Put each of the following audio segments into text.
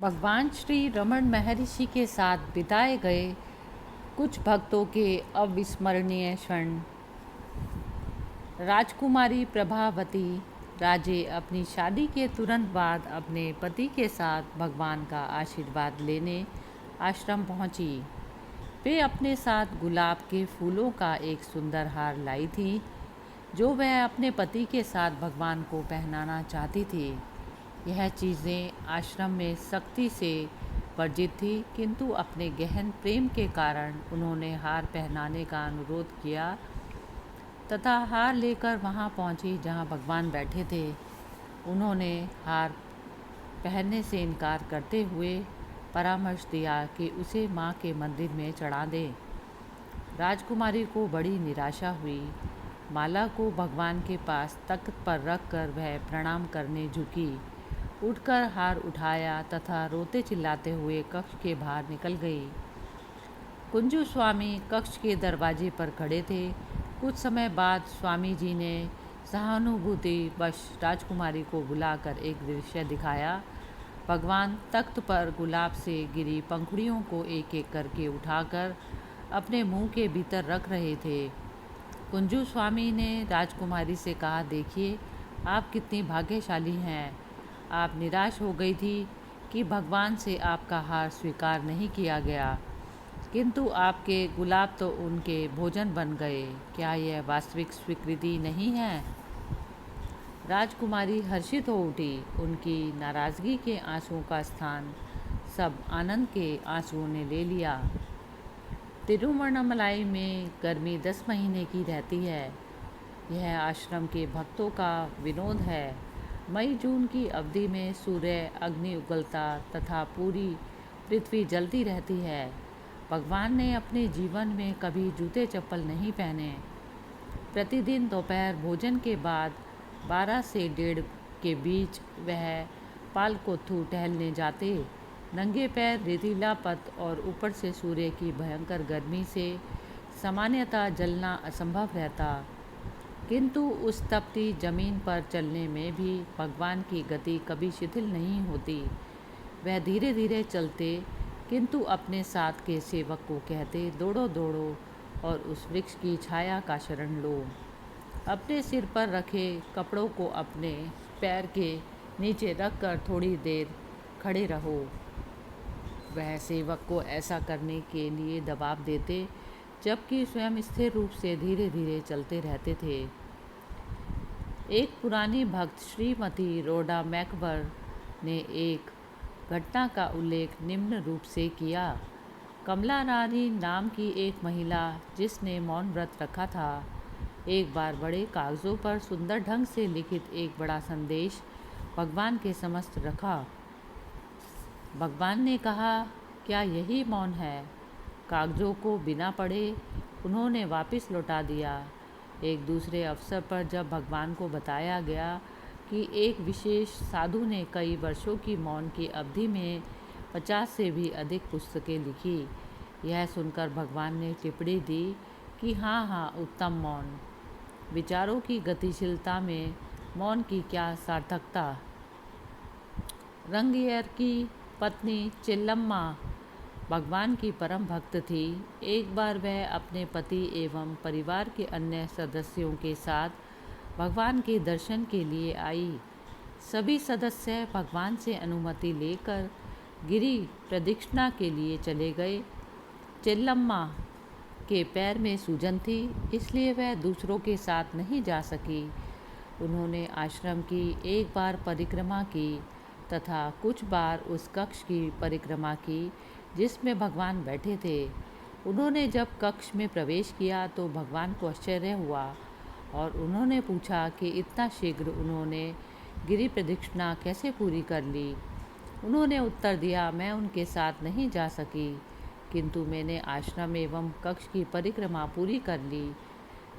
भगवान श्री रमण महर्षि के साथ बिताए गए कुछ भक्तों के अविस्मरणीय क्षण। राजकुमारी प्रभावती राजे अपनी शादी के तुरंत बाद अपने पति के साथ भगवान का आशीर्वाद लेने आश्रम पहुंची। वे अपने साथ गुलाब के फूलों का एक सुंदर हार लाई थी जो वह अपने पति के साथ भगवान को पहनाना चाहती थी। यह चीज़ें आश्रम में सख्ती से वर्जित थी, किंतु अपने गहन प्रेम के कारण उन्होंने हार पहनाने का अनुरोध किया तथा हार लेकर वहां पहुंची जहां भगवान बैठे थे। उन्होंने हार पहनने से इनकार करते हुए परामर्श दिया कि उसे मां के मंदिर में चढ़ा दें। राजकुमारी को बड़ी निराशा हुई। माला को भगवान के पास तख्त पर रखकर वह प्रणाम करने झुकी, उठकर हार उठाया तथा रोते चिल्लाते हुए कक्ष के बाहर निकल गई। कुंजू स्वामी कक्ष के दरवाजे पर खड़े थे। कुछ समय बाद स्वामी जी ने सहानुभूतिवश राजकुमारी को बुलाकर एक दृश्य दिखाया। भगवान तख्त पर गुलाब से गिरी पंखुड़ियों को एक एक करके उठाकर अपने मुंह के भीतर रख रहे थे। कुंजू स्वामी ने राजकुमारी से कहा, देखिए, आप कितनी भाग्यशाली हैं। आप निराश हो गई थी कि भगवान से आपका हार स्वीकार नहीं किया गया, किंतु आपके गुलाब तो उनके भोजन बन गए। क्या यह वास्तविक स्वीकृति नहीं है? राजकुमारी हर्षित हो उठी। उनकी नाराज़गी के आंसुओं का स्थान सब आनंद के आंसुओं ने ले लिया। तिरुवन्नामलाई में गर्मी 10 महीने की रहती है। यह आश्रम के भक्तों का विनोद है। मई जून की अवधि में सूर्य अग्नि उगलता तथा पूरी पृथ्वी जलती रहती है। भगवान ने अपने जीवन में कभी जूते चप्पल नहीं पहने। प्रतिदिन दोपहर भोजन के बाद 12 से 1:30 के बीच वह पालकोथू टहलने जाते। नंगे पैर रेतीला पथ और ऊपर से सूर्य की भयंकर गर्मी से सामान्यतः जलना असंभव रहता, किंतु उस तपती जमीन पर चलने में भी भगवान की गति कभी शिथिल नहीं होती। वह धीरे धीरे चलते, किंतु अपने साथ के सेवक को कहते, दौड़ो दौड़ो और उस वृक्ष की छाया का शरण लो। अपने सिर पर रखे कपड़ों को अपने पैर के नीचे रखकर थोड़ी देर खड़े रहो। वह सेवक को ऐसा करने के लिए दबाव देते, जबकि स्वयं स्थिर रूप से धीरे धीरे चलते रहते थे। एक पुरानी भक्त श्रीमती रोडा मैकबर ने एक घटना का उल्लेख निम्न रूप से किया। कमला रानी नाम की एक महिला, जिसने मौन व्रत रखा था, एक बार बड़े कागज़ों पर सुंदर ढंग से लिखित एक बड़ा संदेश भगवान के समक्ष रखा। भगवान ने कहा, क्या यही मौन है? कागज़ों को बिना पढ़े उन्होंने वापस लौटा दिया। एक दूसरे अवसर पर जब भगवान को बताया गया कि एक विशेष साधु ने कई वर्षों की मौन की अवधि में 50 से भी अधिक पुस्तकें लिखी, यह सुनकर भगवान ने टिप्पणी दी कि हाँ हाँ, उत्तम मौन। विचारों की गतिशीलता में मौन की क्या सार्थकता। रंगैयर की पत्नी चेल्लम्मा भगवान की परम भक्त थी। एक बार वह अपने पति एवं परिवार के अन्य सदस्यों के साथ भगवान के दर्शन के लिए आई। सभी सदस्य भगवान से अनुमति लेकर गिरी प्रदक्षिणा के लिए चले गए। चेल्लम्मा के पैर में सूजन थी, इसलिए वह दूसरों के साथ नहीं जा सकी। उन्होंने आश्रम की एक बार परिक्रमा की तथा कुछ बार उस कक्ष की परिक्रमा की जिसमें भगवान बैठे थे। उन्होंने जब कक्ष में प्रवेश किया तो भगवान को आश्चर्य हुआ और उन्होंने पूछा कि इतना शीघ्र उन्होंने गिरि प्रदक्षिणा कैसे पूरी कर ली। उन्होंने उत्तर दिया, मैं उनके साथ नहीं जा सकी, किंतु मैंने आश्रम एवं कक्ष की परिक्रमा पूरी कर ली,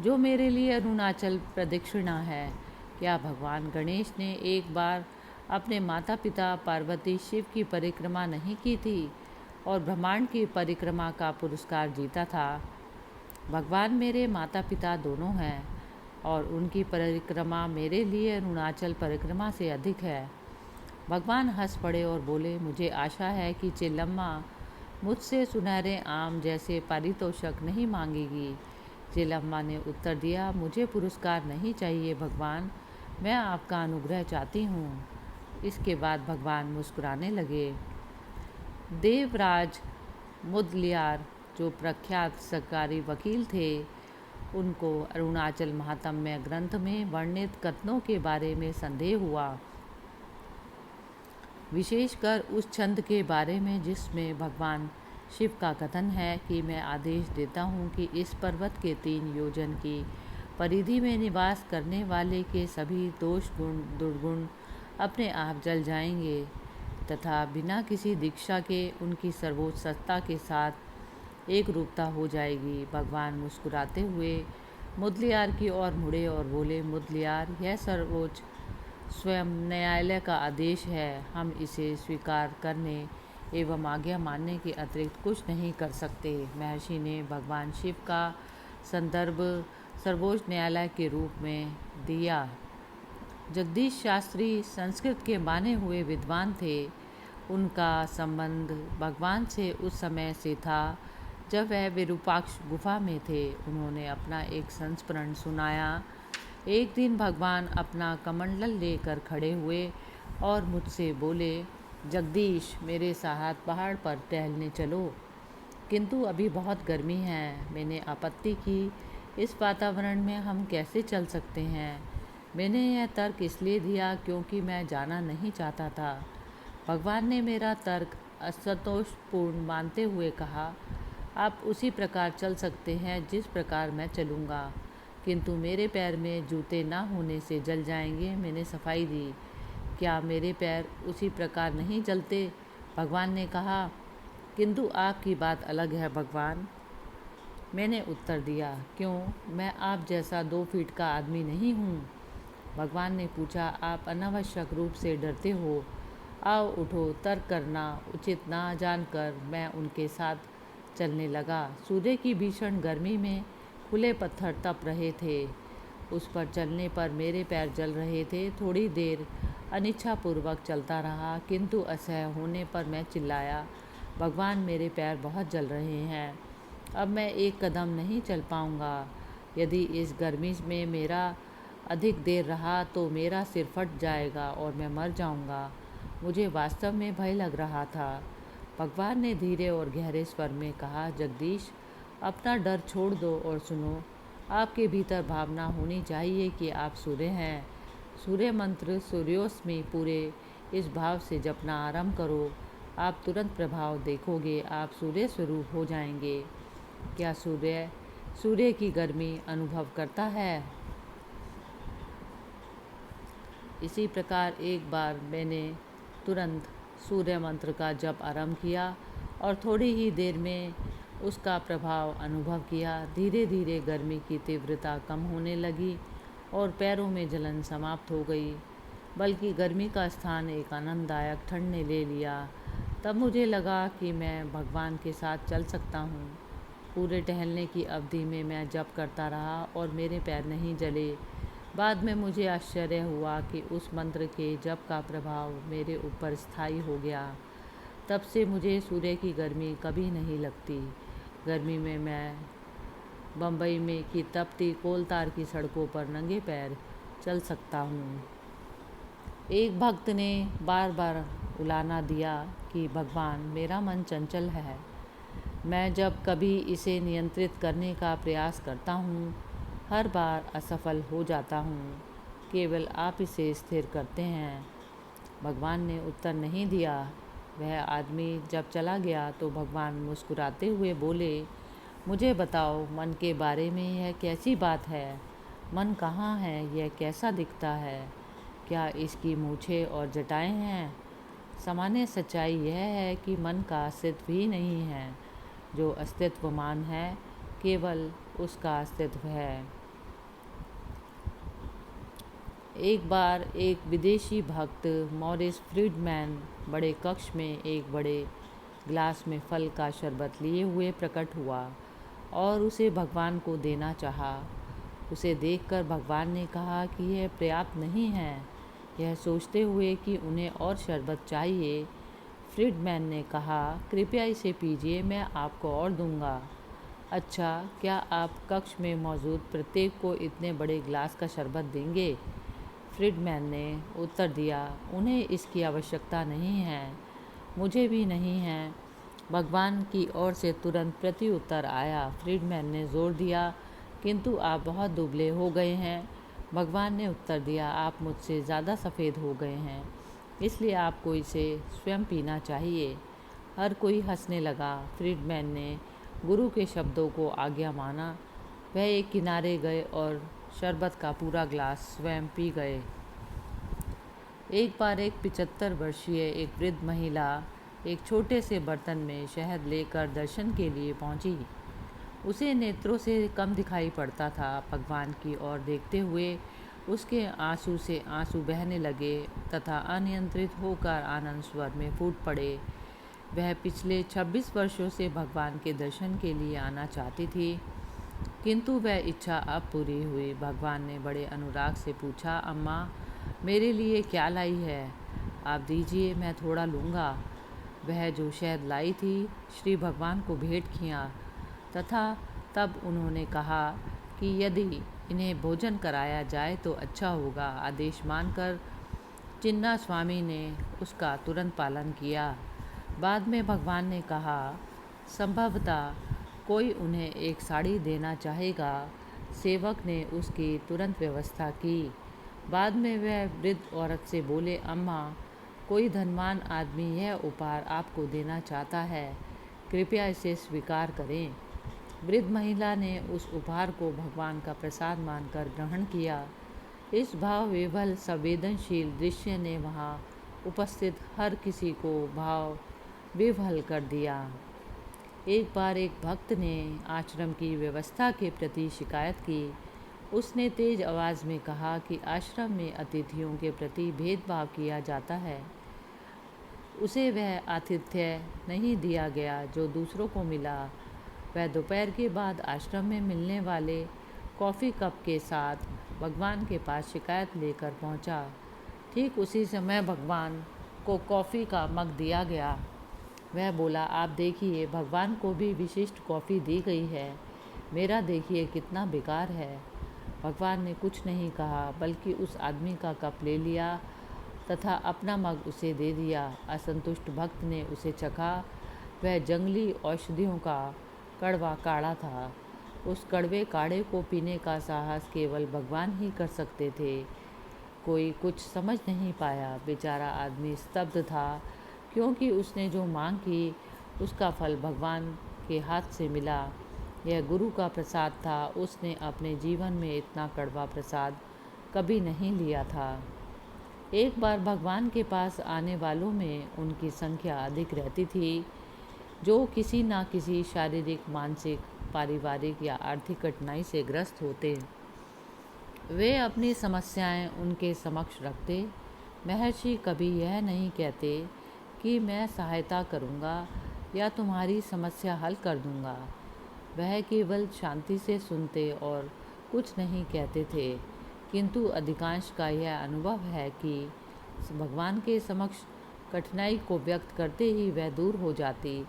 जो मेरे लिए अरुणाचल प्रदक्षिणा है। क्या भगवान गणेश ने एक बार अपने माता पिता पार्वती शिव की परिक्रमा नहीं की थी और ब्रह्मांड की परिक्रमा का पुरस्कार जीता था? भगवान मेरे माता पिता दोनों हैं और उनकी परिक्रमा मेरे लिए अरुणाचल परिक्रमा से अधिक है। भगवान हंस पड़े और बोले, मुझे आशा है कि चेल्लम्मा मुझसे सुनहरे आम जैसे पारितोषिक नहीं मांगेगी। चेल्लम्मा ने उत्तर दिया, मुझे पुरस्कार नहीं चाहिए भगवान, मैं आपका अनुग्रह चाहती हूँ। इसके बाद भगवान मुस्कुराने लगे। देवराज मुदलियार, जो प्रख्यात सरकारी वकील थे, उनको अरुणाचल महात्म्य ग्रंथ में वर्णित कथनों के बारे में संदेह हुआ, विशेषकर उस छंद के बारे में जिसमें भगवान शिव का कथन है कि मैं आदेश देता हूँ कि इस पर्वत के 3 योजन की परिधि में निवास करने वाले के सभी दोष गुण दुर्गुण अपने आप जल जाएंगे तथा बिना किसी दीक्षा के उनकी सर्वोच्च सत्ता के साथ एक रूपता हो जाएगी। भगवान मुस्कुराते हुए मुदलियार की ओर मुड़े और बोले, मुदलियार, यह सर्वोच्च स्वयं न्यायालय का आदेश है, हम इसे स्वीकार करने एवं आज्ञा मानने के अतिरिक्त कुछ नहीं कर सकते। महर्षि ने भगवान शिव का संदर्भ सर्वोच्च न्यायालय के रूप में दिया। जगदीश शास्त्री संस्कृत के माने हुए विद्वान थे। उनका संबंध भगवान से उस समय से था जब वह विरूपाक्ष गुफा में थे। उन्होंने अपना एक संस्मरण सुनाया। एक दिन भगवान अपना कमंडल लेकर खड़े हुए और मुझसे बोले, जगदीश, मेरे साथ पहाड़ पर टहलने चलो, किंतु अभी बहुत गर्मी है। मैंने आपत्ति की, इस वातावरण में हम कैसे चल सकते हैं। मैंने यह तर्क इसलिए दिया क्योंकि मैं जाना नहीं चाहता था। भगवान ने मेरा तर्क असंतोषपूर्ण मानते हुए कहा, आप उसी प्रकार चल सकते हैं जिस प्रकार मैं चलूँगा, किंतु मेरे पैर में जूते ना होने से जल जाएंगे। मैंने सफाई दी, क्या मेरे पैर उसी प्रकार नहीं जलते? भगवान ने कहा, किंतु आपकी बात अलग है भगवान। मैंने उत्तर दिया, क्यों, मैं आप जैसा 2 फीट का आदमी नहीं हूँ। भगवान ने पूछा, आप अनावश्यक रूप से डरते हो, आओ उठो। तर्क करना उचित ना जानकर मैं उनके साथ चलने लगा। सूर्य की भीषण गर्मी में खुले पत्थर तप रहे थे। उस पर चलने पर मेरे पैर जल रहे थे। थोड़ी देर अनिच्छापूर्वक चलता रहा, किंतु असह्य होने पर मैं चिल्लाया, भगवान, मेरे पैर बहुत जल रहे हैं, अब मैं एक कदम नहीं चल पाऊँगा। यदि इस गर्मी में मेरा अधिक देर रहा तो मेरा सिर फट जाएगा और मैं मर जाऊँगा। मुझे वास्तव में भय लग रहा था। भगवान ने धीरे और गहरे स्वर में कहा, जगदीश, अपना डर छोड़ दो और सुनो। आपके भीतर भावना होनी चाहिए कि आप सूर्य हैं। सूर्य मंत्र सूर्योस्मि पूरे इस भाव से जपना आरंभ करो। आप तुरंत प्रभाव देखोगे, आप सूर्य स्वरूप हो जाएंगे। क्या सूर्य की गर्मी अनुभव करता है? इसी प्रकार एक बार मैंने तुरंत सूर्य मंत्र का जप आरंभ किया और थोड़ी ही देर में उसका प्रभाव अनुभव किया। धीरे धीरे गर्मी की तीव्रता कम होने लगी और पैरों में जलन समाप्त हो गई, बल्कि गर्मी का स्थान एक आनंददायक ठंड ने ले लिया। तब मुझे लगा कि मैं भगवान के साथ चल सकता हूँ। पूरे टहलने की अवधि में मैं जप करता रहा और मेरे पैर नहीं जले। बाद में मुझे आश्चर्य हुआ कि उस मंत्र के जप का प्रभाव मेरे ऊपर स्थायी हो गया। तब से मुझे सूर्य की गर्मी कभी नहीं लगती। गर्मी में मैं बम्बई में की तपती कोलतार की सड़कों पर नंगे पैर चल सकता हूँ। एक भक्त ने बार बार उलाना दिया कि भगवान, मेरा मन चंचल है, मैं जब कभी इसे नियंत्रित करने का प्रयास करता हूँ हर बार असफल हो जाता हूँ, केवल आप इसे स्थिर करते हैं। भगवान ने उत्तर नहीं दिया। वह आदमी जब चला गया तो भगवान मुस्कुराते हुए बोले, मुझे बताओ, मन के बारे में यह कैसी बात है? मन कहाँ है? यह कैसा दिखता है? क्या इसकी मूछें और जटाएं हैं? सामान्य सच्चाई यह है कि मन का अस्तित्व ही नहीं है। जो अस्तित्वमान है केवल उसका अस्तित्व है। एक बार एक विदेशी भक्त मॉरिस फ्रीडमैन बड़े कक्ष में एक बड़े ग्लास में फल का शरबत लिए हुए प्रकट हुआ और उसे भगवान को देना चाहा। उसे देखकर भगवान ने कहा कि यह पर्याप्त नहीं है, यह सोचते हुए कि उन्हें और शरबत चाहिए, फ्रीडमैन ने कहा, कृपया इसे पीजिए, मैं आपको और दूंगा। अच्छा, क्या आप कक्ष में मौजूद प्रत्येक को इतने बड़े गिलास का शरबत देंगे? फ्रीडमैन ने उत्तर दिया, उन्हें इसकी आवश्यकता नहीं है, मुझे भी नहीं है। भगवान की ओर से तुरंत प्रत्युत्तर आया। फ्रीडमैन ने जोर दिया, किंतु आप बहुत दुबले हो गए हैं। भगवान ने उत्तर दिया, आप मुझसे ज़्यादा सफ़ेद हो गए हैं, इसलिए आपको इसे स्वयं पीना चाहिए। हर कोई हंसने लगा। फ्रीडमैन ने गुरु के शब्दों को आज्ञा माना। वह एक किनारे गए और शरबत का पूरा ग्लास स्वयं पी गए। एक बार एक 75 वर्षीय एक वृद्ध महिला एक छोटे से बर्तन में शहद लेकर दर्शन के लिए पहुंची। उसे नेत्रों से कम दिखाई पड़ता था। भगवान की ओर देखते हुए उसके आंसू से आंसू बहने लगे तथा अनियंत्रित होकर आनंद स्वर में फूट पड़े। वह पिछले 26 वर्षों से भगवान के दर्शन के लिए आना चाहती थी, किंतु वह इच्छा अब पूरी हुई। भगवान ने बड़े अनुराग से पूछा, अम्मा, मेरे लिए क्या लाई है? आप दीजिए, मैं थोड़ा लूँगा। वह जो शहद लाई थी, श्री भगवान को भेंट किया तथा तब उन्होंने कहा कि यदि इन्हें भोजन कराया जाए तो अच्छा होगा। आदेश मानकर चिन्ना स्वामी ने उसका तुरंत पालन किया। बाद में भगवान ने कहा, संभवतः कोई उन्हें एक साड़ी देना चाहेगा। सेवक ने उसकी तुरंत व्यवस्था की। बाद में वह वृद्ध औरत से बोले, अम्मा, कोई धनवान आदमी यह उपहार आपको देना चाहता है, कृपया इसे स्वीकार करें। वृद्ध महिला ने उस उपहार को भगवान का प्रसाद मानकर ग्रहण किया। इस भाव विह्वल संवेदनशील दृश्य ने वहाँ उपस्थित हर किसी को भाव विह्वल कर दिया। एक बार एक भक्त ने आश्रम की व्यवस्था के प्रति शिकायत की। उसने तेज आवाज़ में कहा कि आश्रम में अतिथियों के प्रति भेदभाव किया जाता है। उसे वह आतिथ्य नहीं दिया गया जो दूसरों को मिला। वह दोपहर के बाद आश्रम में मिलने वाले कॉफ़ी कप के साथ भगवान के पास शिकायत लेकर पहुंचा। ठीक उसी समय भगवान को कॉफ़ी का मग दिया गया। वह बोला, आप देखिए, भगवान को भी विशिष्ट कॉफ़ी दी गई है, मेरा देखिए कितना बेकार है। भगवान ने कुछ नहीं कहा, बल्कि उस आदमी का कप ले लिया तथा अपना मग उसे दे दिया। असंतुष्ट भक्त ने उसे चखा। वह जंगली औषधियों का कड़वा काढ़ा था। उस कड़वे काढ़े को पीने का साहस केवल भगवान ही कर सकते थे। कोई कुछ समझ नहीं पाया। बेचारा आदमी स्तब्ध था, क्योंकि उसने जो मांग की उसका फल भगवान के हाथ से मिला। यह गुरु का प्रसाद था। उसने अपने जीवन में इतना कड़वा प्रसाद कभी नहीं लिया था। एक बार भगवान के पास आने वालों में उनकी संख्या अधिक रहती थी, जो किसी न किसी शारीरिक, मानसिक, पारिवारिक या आर्थिक कठिनाई से ग्रस्त होते। वे अपनी समस्याएं उनके समक्ष रखते। महर्षि कभी यह नहीं कहते कि मैं सहायता करूंगा या तुम्हारी समस्या हल कर दूंगा। वह केवल शांति से सुनते और कुछ नहीं कहते थे, किंतु अधिकांश का यह अनुभव है कि भगवान के समक्ष कठिनाई को व्यक्त करते ही वह दूर हो जाती।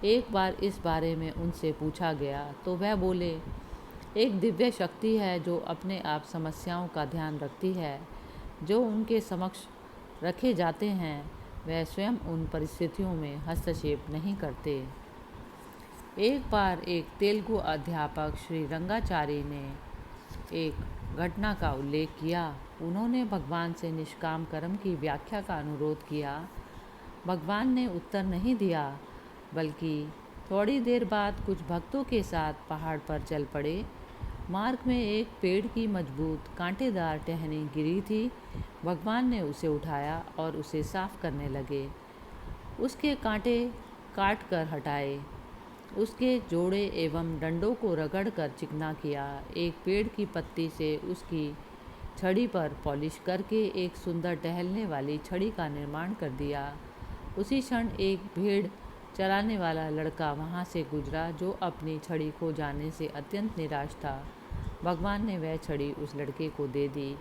एक बार इस बारे में उनसे पूछा गया तो वह बोले, एक दिव्य शक्ति है जो अपने आप समस्याओं का ध्यान रखती है जो उनके समक्ष रखे जाते हैं। वह स्वयं उन परिस्थितियों में हस्तक्षेप नहीं करते। एक बार एक तेलुगु अध्यापक श्री रंगाचारी ने एक घटना का उल्लेख किया। उन्होंने भगवान से निष्काम कर्म की व्याख्या का अनुरोध किया। भगवान ने उत्तर नहीं दिया, बल्कि थोड़ी देर बाद कुछ भक्तों के साथ पहाड़ पर चल पड़े। मार्ग में एक पेड़ की मजबूत कांटेदार टहनी गिरी थी। भगवान ने उसे उठाया और उसे साफ करने लगे। उसके कांटे काट कर हटाए, उसके जोड़े एवं डंडों को रगड़कर चिकना किया। एक पेड़ की पत्ती से उसकी छड़ी पर पॉलिश करके एक सुंदर टहलने वाली छड़ी का निर्माण कर दिया। उसी क्षण एक भेड़ चराने वाला लड़का वहाँ से गुजरा, जो अपनी छड़ी खो जाने से अत्यंत निराश था। भगवान ने वह छड़ी उस लड़के को दे दी।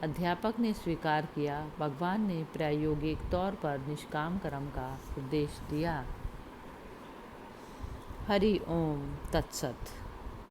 अध्यापक ने स्वीकार किया। भगवान ने प्रायोगिक तौर पर निष्काम कर्म का उपदेश दिया। हरि ओम तत्सत।